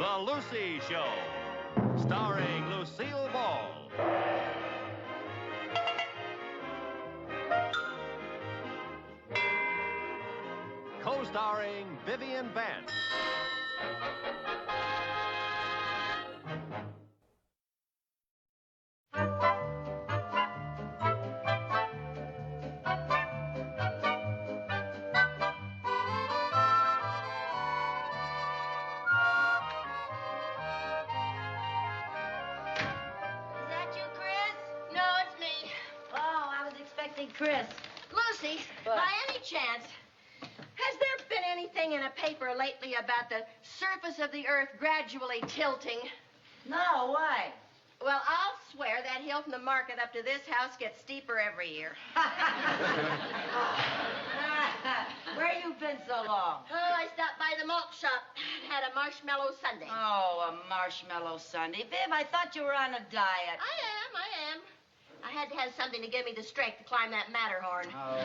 The Lucy Show, starring Lucille Ball. Co-starring Vivian Vance. Chris. Lucy, what? By any chance, has there been anything in a paper lately about the surface of the Earth gradually tilting? No, why? Well, I'll swear that hill from the market up to this house gets steeper every year. Where you been so long? Oh, I stopped by the malt shop and had a marshmallow sundae. Oh, a marshmallow sundae. Viv, I thought you were on a diet. I am. I had to have something to give me the strength to climb that Matterhorn. Oh.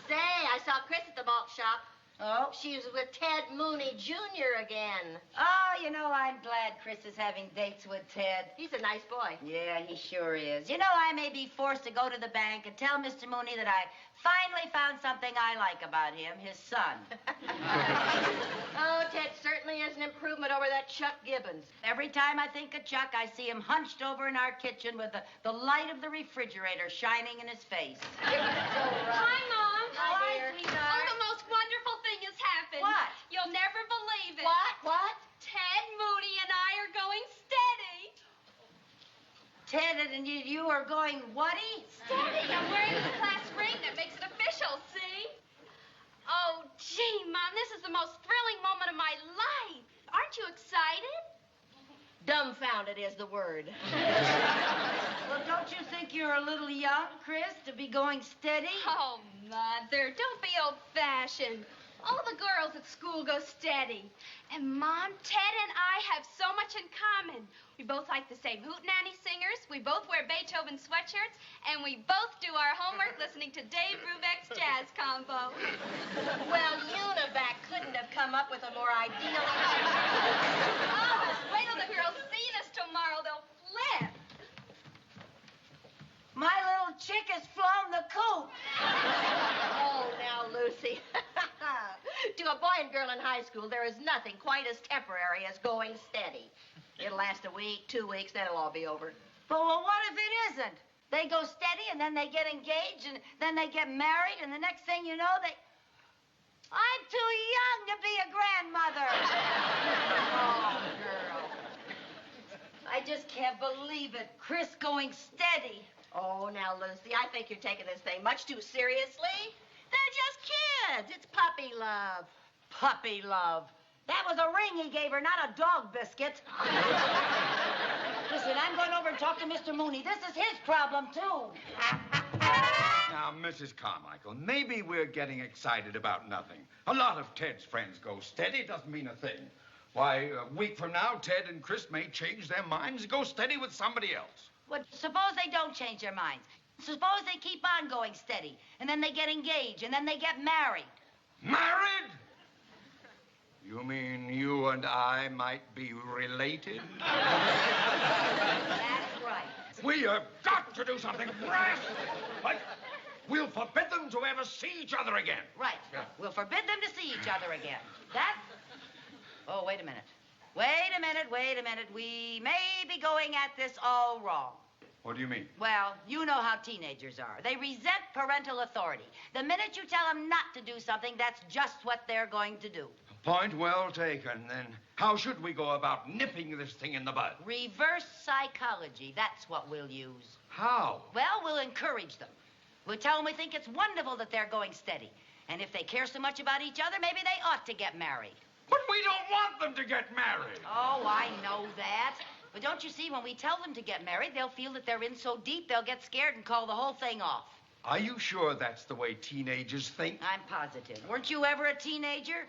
Say, I saw Chris at the malt shop. Oh? She was with Ted Mooney Jr. again. Oh, you know, I'm glad Chris is having dates with Ted. He's a nice boy. Yeah, he sure is. You know, I may be forced to go to the bank and tell Mr. Mooney that I finally found something I like about him, his son. Oh, Ted certainly is an improvement over that Chuck Gibbons. Every time I think of Chuck, I see him hunched over in our kitchen with the light of the refrigerator shining in his face. Hi, Mom. Hi, dear. Oh, the most wonderful thing has happened. What? You'll never believe it. What? Ted Mooney and I are going steady. Ted, and you are going whatty? Steady. I'm wearing this class ring that makes it official, see? Oh, gee, Mom, this is the most thrilling moment of my life. Aren't you excited? Dumbfounded is the word. Well, don't you think you're a little young, Chris, to be going steady? Oh, Mother, don't be old-fashioned. All the girls at school go steady. And Mom, Ted and I have so much in common. We both like the same hootenanny singers, we both wear Beethoven sweatshirts, and we both do our homework listening to Dave Brubeck's jazz combo. Well, Univac couldn't have come up with a more ideal... Oh, wait till the girls see us tomorrow. They'll flip. My little chick has flown the coop. Oh, now, Lucy. To a boy and girl in high school, there is nothing quite as temporary as going steady. It'll last a week, 2 weeks, then it'll all be over. But well, what if it isn't? They go steady, and then they get engaged, and then they get married, and the next thing you know, I'm too young to be a grandmother. Oh, girl. I just can't believe it. Chris going steady. Oh, now, Lucy, I think you're taking this thing much too seriously. They're just kids. It's puppy love. Puppy love. That was a ring he gave her, not a dog biscuit. Listen, I'm going over and talk to Mr. Mooney. This is his problem, too. Now, Mrs. Carmichael, maybe we're getting excited about nothing. A lot of Ted's friends go steady. Doesn't mean a thing. Why, a week from now, Ted and Chris may change their minds and go steady with somebody else. Well, suppose they don't change their minds. Suppose they keep on going steady, and then they get engaged, and then they get married. Married? You mean you and I might be related? That's right. We have got to do something rash. Like, we'll forbid them to ever see each other again. Right. Yeah. We'll forbid them to see each other again. That... Oh, wait a minute. Wait a minute. We may be going at this all wrong. What do you mean? Well, you know how teenagers are. They resent parental authority. The minute you tell them not to do something, that's just what they're going to do. Point well taken. Then how should we go about nipping this thing in the bud? Reverse psychology. That's what we'll use. How? Well, we'll encourage them. We'll tell them we think it's wonderful that they're going steady. And if they care so much about each other, maybe they ought to get married. But we don't want them to get married. Oh, I know that. But don't you see, when we tell them to get married, they'll feel that they're in so deep, they'll get scared and call the whole thing off. Are you sure that's the way teenagers think? I'm positive. Weren't you ever a teenager?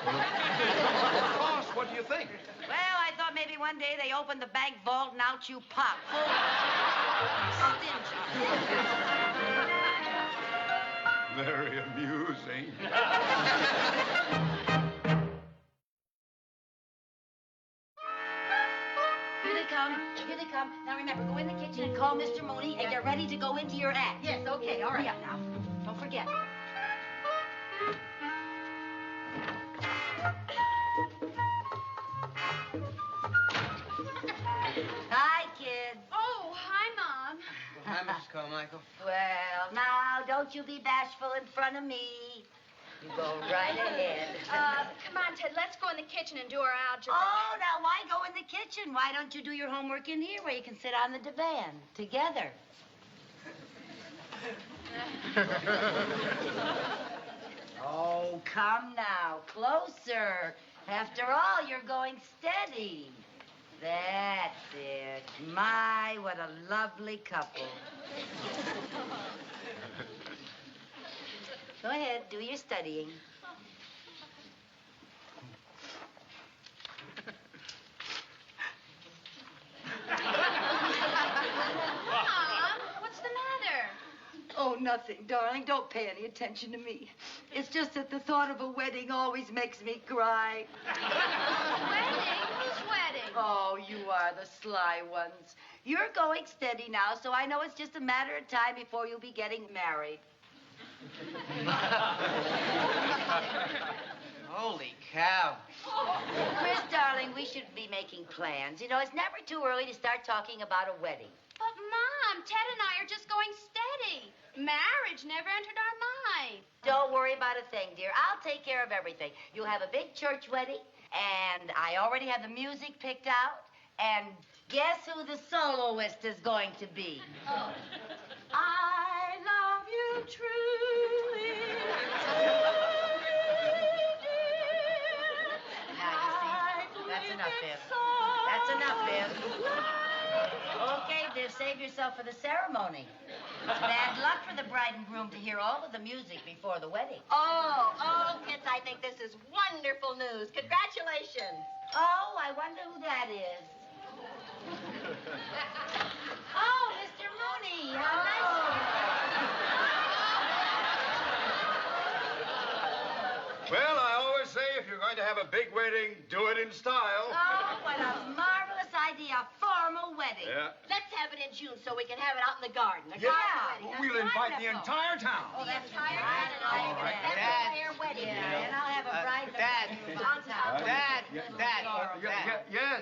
Well, of course. What do you think? Well, I thought maybe one day they opened the bank vault and out you pop. Full of stingy. Very amusing. Here they come. Now remember, go in the kitchen and call Mr. Mooney and get ready to go into your act. Yes, okay, all right. Hurry up now. Don't forget. Hi, kids. Oh, hi, Mom. Hi, Mrs. Carmichael. Well, now, don't you be bashful in front of me. You go right ahead. Come on, Ted, let's go in the kitchen and do our algebra. Oh, now, why go in the kitchen? Why don't you do your homework in here where you can sit on the divan together? Oh, come now. Closer. After all, you're going steady. That's it. My, what a lovely couple. Go ahead, do your studying. Mom, what's the matter? Oh, nothing, darling. Don't pay any attention to me. It's just that the thought of a wedding always makes me cry. Wedding? Whose wedding? Oh, you are the sly ones. You're going steady now, so I know it's just a matter of time before you'll be getting married. Holy cow. Chris, darling, we should be making plans. You know, it's never too early to start talking about a wedding. But, Mom, Ted and I are just going steady. Marriage never entered our mind. Don't worry about a thing, dear. I'll take care of everything. You'll have a big church wedding, and I already have the music picked out. And guess who the soloist is going to be? Oh. I love you truly. Now, you see, that's enough, Viv. That's enough, Viv. Okay, Viv, save yourself for the ceremony. It's bad luck for the bride and groom to hear all of the music before the wedding. Oh, kids, I think this is wonderful news. Congratulations. Oh, I wonder who that is. Oh, Mr. Mooney, how nice of you. Well, I always say if you're going to have a big wedding, do it in style. Oh, what a marvelous idea, a formal wedding. Yeah. Let's have it in June so we can have it out in the garden. A Yeah. garden wedding. We'll invite the entire town. Oh, that's entire right. garden. All right. That's Dad. their wedding. Yeah, and I'll have a bride and a Dad. groom on top. Dad,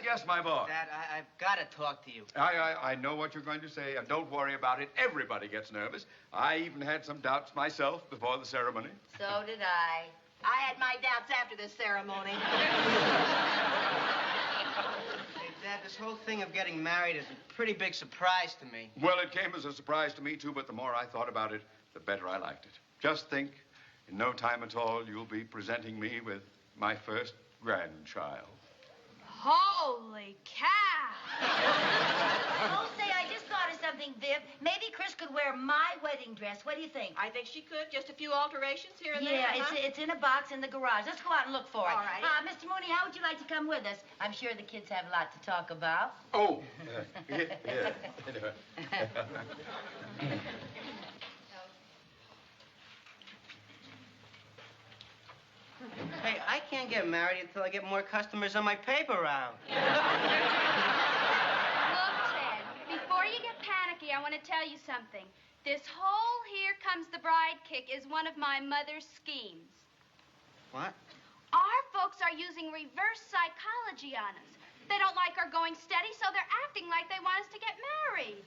Yes, my boy. Dad, I've got to talk to you. I know what you're going to say, and don't worry about it. Everybody gets nervous. I even had some doubts myself before the ceremony. So did I. I had my doubts after this ceremony. Hey, Dad, this whole thing of getting married is a pretty big surprise to me. Well, it came as a surprise to me, too, but the more I thought about it, the better I liked it. Just think, in no time at all, you'll be presenting me with my first grandchild. Holy cow. Oh, say, I just thought of something, Viv. Maybe Chris could wear my wedding dress. What do you think? I think she could. Just a few alterations here and there. Yeah, huh? it's in a box in the garage. Let's go out and look for it. All right. Mr. Mooney, how would you like to come with us? I'm sure the kids have a lot to talk about. Oh, yeah. Hey, I can't get married until I get more customers on my paper route. Look, Ted, before you get panicky, I want to tell you something. This whole Here Comes the Bride kick is one of my mother's schemes. What? Our folks are using reverse psychology on us. They don't like our going steady, so they're acting like they want us to get married.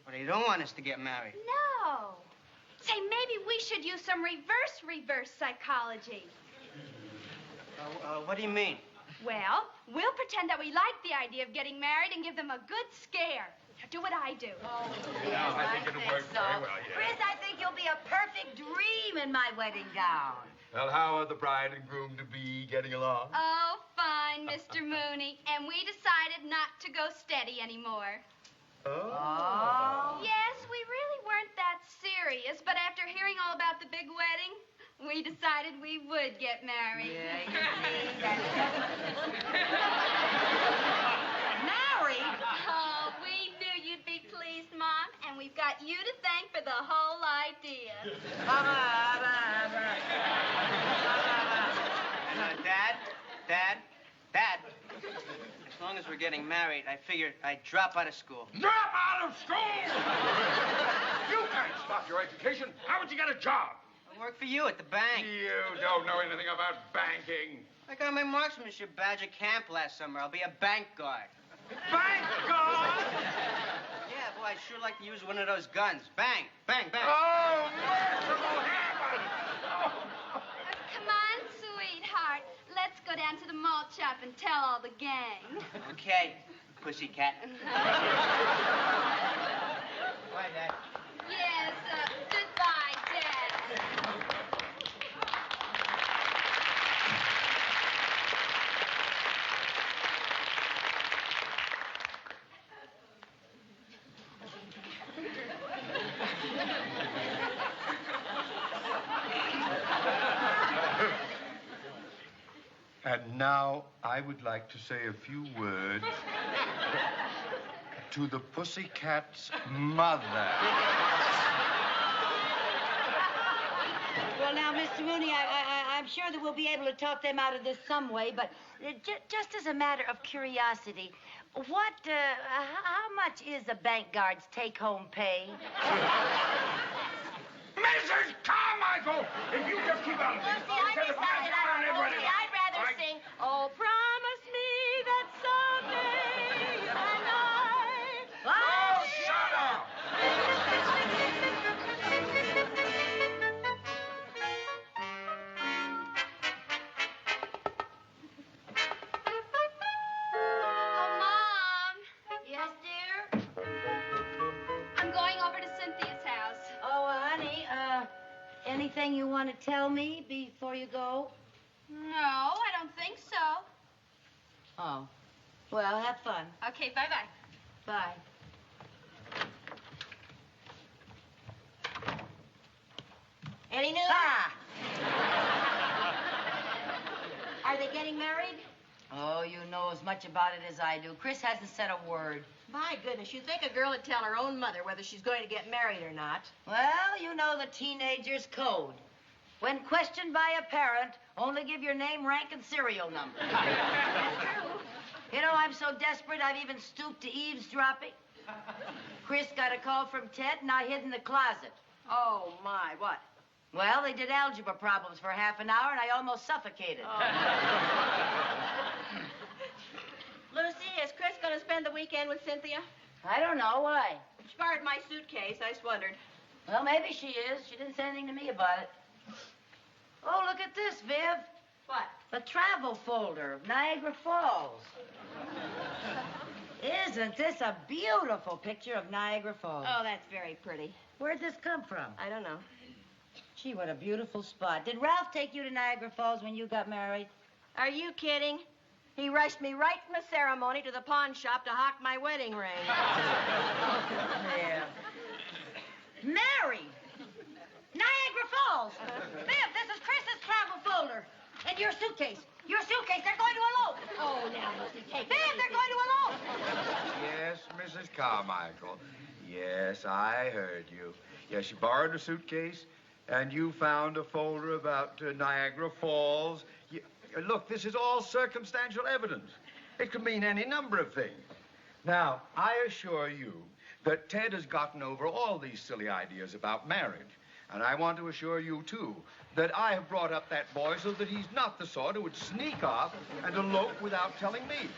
Well, they don't want us to get married. No. Say, maybe we should use some reverse psychology. What do you mean? Well, we'll pretend that we like the idea of getting married and give them a good scare. Now, do what I do. Yes, I think it'll work so. very well, yeah. Chris, I think you'll be a perfect dream in my wedding gown. Well, how are the bride and groom to be getting along? Oh, fine, Mr. Mooney. And we decided not to go steady anymore. Oh. Yes, we really weren't that serious, but after hearing all about the big wedding, we decided we would get married. Yeah, you see, married? Oh, we knew you'd be pleased, Mom, and we've got you to thank for the whole idea. Dad, Dad, as long as we're getting married, I figured I'd drop out of school. Drop out of school! You can't stop your education. How would you get a job? I work for you at the bank. You don't know anything about banking. I got my marksmanship badge at camp last summer. I'll be a bank guard. Bank guard? Yeah, boy, I'd sure like to use one of those guns. Bang, bang, bang. Oh, merciful heaven! Come on, sweetheart. Let's go down to the malt shop and tell all the gang. Okay, pussycat. Bye, Dad. Yes, goodbye, Dad. And now I would like to say a few words to the pussycat's mother. Well, now, Mr. Mooney, I'm sure that we'll be able to talk them out of this some way, but just as a matter of curiosity, how much is a bank guard's take-home pay? Mrs. Carmichael! If you just keep out of this, Lucy, I decided I'd rather sing, oh, promise me that someday you and I... Oh, shut up! Oh, Mom. Yes, dear? I'm going over to Cynthia's house. Oh, honey, anything you want to tell me before you go? No, I don't think so. Oh. Well, have fun. Okay, bye-bye. Bye. Any news? Ah! Are they getting married? Oh, you know as much about it as I do. Chris hasn't said a word. My goodness, you'd think a girl would tell her own mother whether she's going to get married or not. Well, you know the teenager's code. When questioned by a parent, only give your name, rank, and serial number. You know, I'm so desperate I've even stooped to eavesdropping. Chris got a call from Ted, and I hid in the closet. Oh, my, what? Well, they did algebra problems for half an hour, and I almost suffocated. Lucy, is Chris going to spend the weekend with Cynthia? I don't know. Why? She borrowed my suitcase. I just wondered. Well, maybe she is. She didn't say anything to me about it. Oh, look at this, Viv. What? A travel folder of Niagara Falls. Isn't this a beautiful picture of Niagara Falls? Oh, that's very pretty. Where'd this come from? I don't know. Gee, what a beautiful spot. Did Ralph take you to Niagara Falls when you got married? Are you kidding? He rushed me right from the ceremony to the pawn shop to hawk my wedding ring. Yeah. Married? Niagara Falls. Viv, this is Chris's travel folder. And your suitcase. Your suitcase. They're going to elope. Oh, now, Lucy, take it Viv, easy. they're going to elope. Yes, Mrs. Carmichael. Yes, I heard you. Yes, you borrowed a suitcase, and you found a folder about Niagara Falls. Look, this is all circumstantial evidence. It could mean any number of things. Now, I assure you that Ted has gotten over all these silly ideas about marriage. And I want to assure you, too, that I have brought up that boy so that he's not the sort who would sneak off and elope without telling me.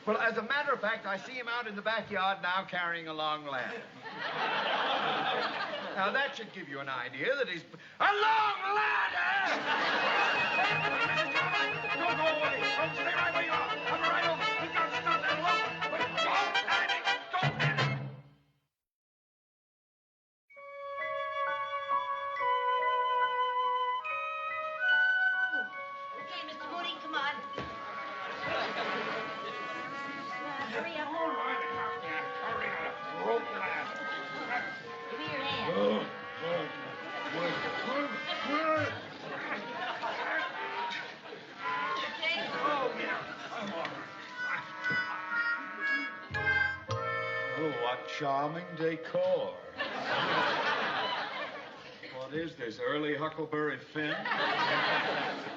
Well, as a matter of fact, I see him out in the backyard now carrying a long ladder. Now, that should give you an idea that he's... A long ladder! Don't go away. Don't stay right where you are. Come right over. We've got to stop that elope. But don't panic. Don't panic. Okay, Mr. Mooney, come on. Hurry up. All right. Hurry up. Rope ladder. Give me your hand. Oh, what charming decor. What is this, early Huckleberry Finn?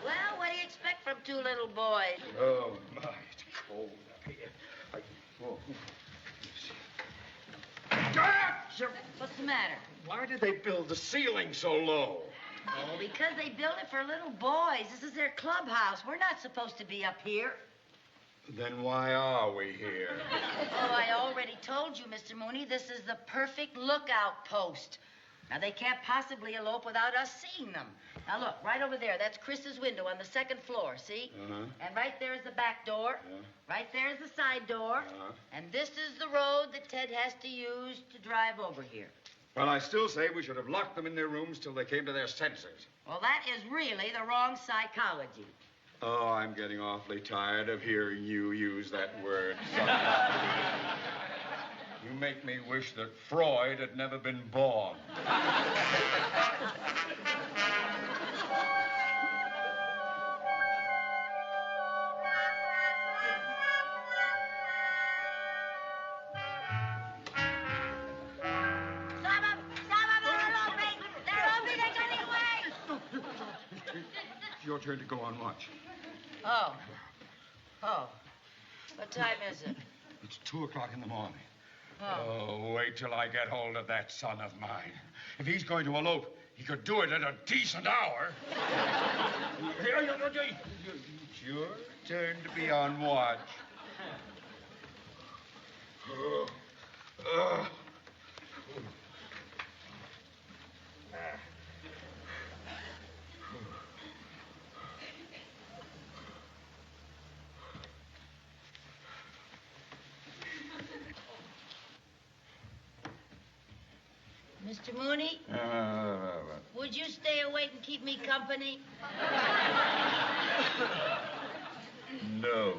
Well, what do you expect from two little boys. Oh, my, it's cold up here. What's the matter? Why did they build the ceiling so low? Oh, because they built it for little boys. This is their clubhouse. We're not supposed to be up here. Then why are we here? Oh, I already told you, Mr. Mooney, this is the perfect lookout post. Now, they can't possibly elope without us seeing them. Now, look, right over there. That's Chris's window on the second floor, see? Uh-huh. And right there is the back door. Yeah. Right there is the side door. Uh-huh. And this is the road that Ted has to use to drive over here. Well, I still say we should have locked them in their rooms till they came to their senses. Well, that is really the wrong psychology. Oh, I'm getting awfully tired of hearing you use that word. You make me wish that Freud had never been born. It's your turn to go on watch. Oh. What time is it? It's 2 o'clock in the morning. Oh. Wait till I get hold of that son of mine. If he's going to elope, he could do it at a decent hour. It's your turn to be on watch. Mr. Mooney, would you stay awake and keep me company? No.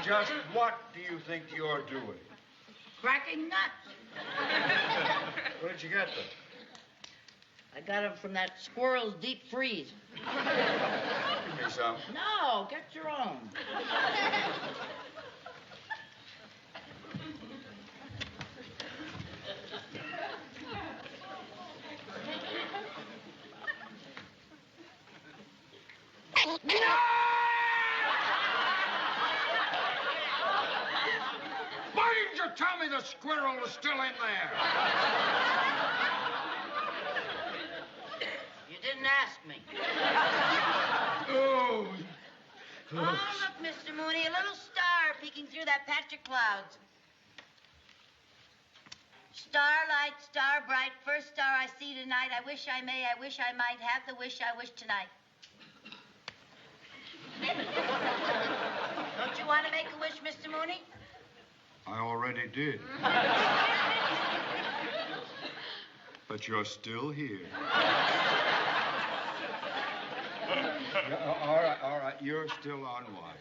Just what do you think you're doing? Cracking nuts. Where did you get them? I got them from that squirrel's deep freeze. Give me some. No, get your own. Why didn't you tell me the squirrel was still in there? You didn't ask me. Oh. Oh, look, Mr. Mooney, a little star peeking through that patch of clouds. Starlight, star bright, first star I see tonight. I wish I may, I wish I might have the wish I wish tonight. Don't you want to make a wish, Mr. Mooney? I already did. But you're still here. Yeah, all right. You're still on watch.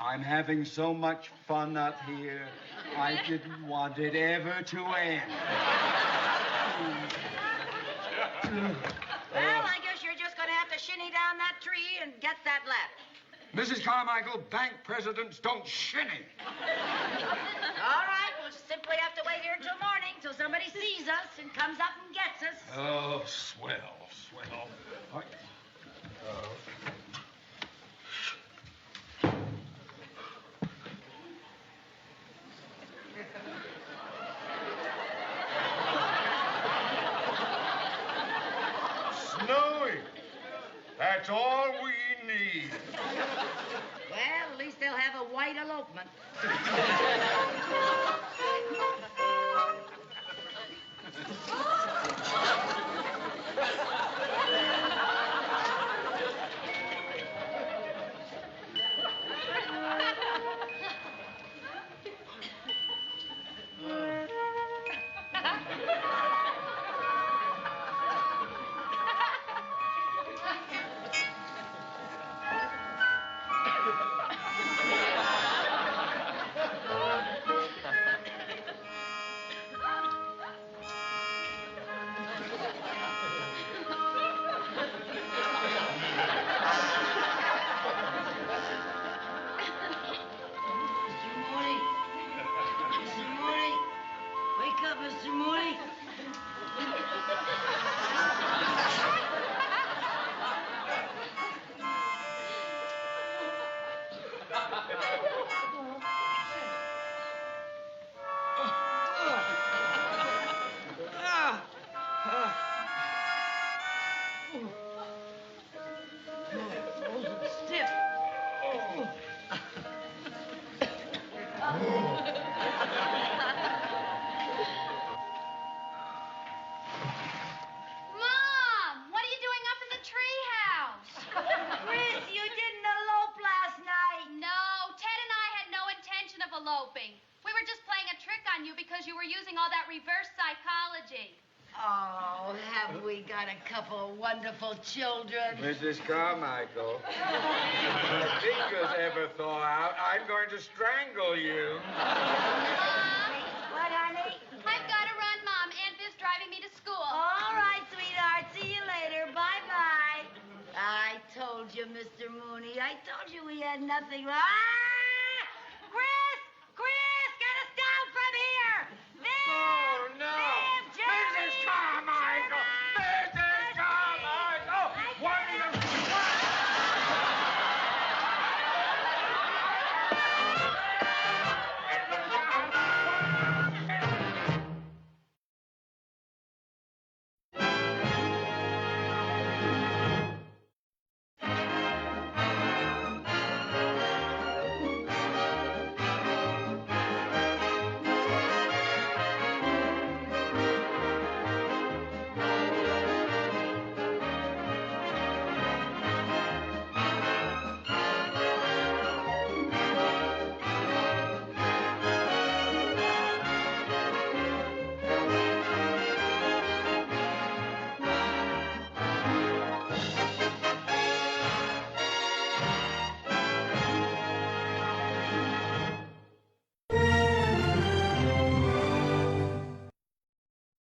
I'm having so much fun up here. I didn't want it ever to end. Well, I guess you're just going to have to shinny down that tree and get that ladder. Mrs. Carmichael, bank presidents don't shinny. All right, we'll simply have to wait here till morning, till somebody sees us and comes up and gets us. Oh, swell, swell. Snowy. That's all we need. Well, at least they'll have a white elopement. Mr. Mooney. Stiff. Eloping. We were just playing a trick on you because you were using all that reverse psychology. Oh, have we got a couple of wonderful children? Mrs. Carmichael, if your fingers ever thaw out, I'm going to strangle you. What, honey? I've got to run, Mom. Aunt Viv's driving me to school. All right, sweetheart. See you later. Bye-bye. I told you, Mr. Mooney. I told you we had nothing. Ah!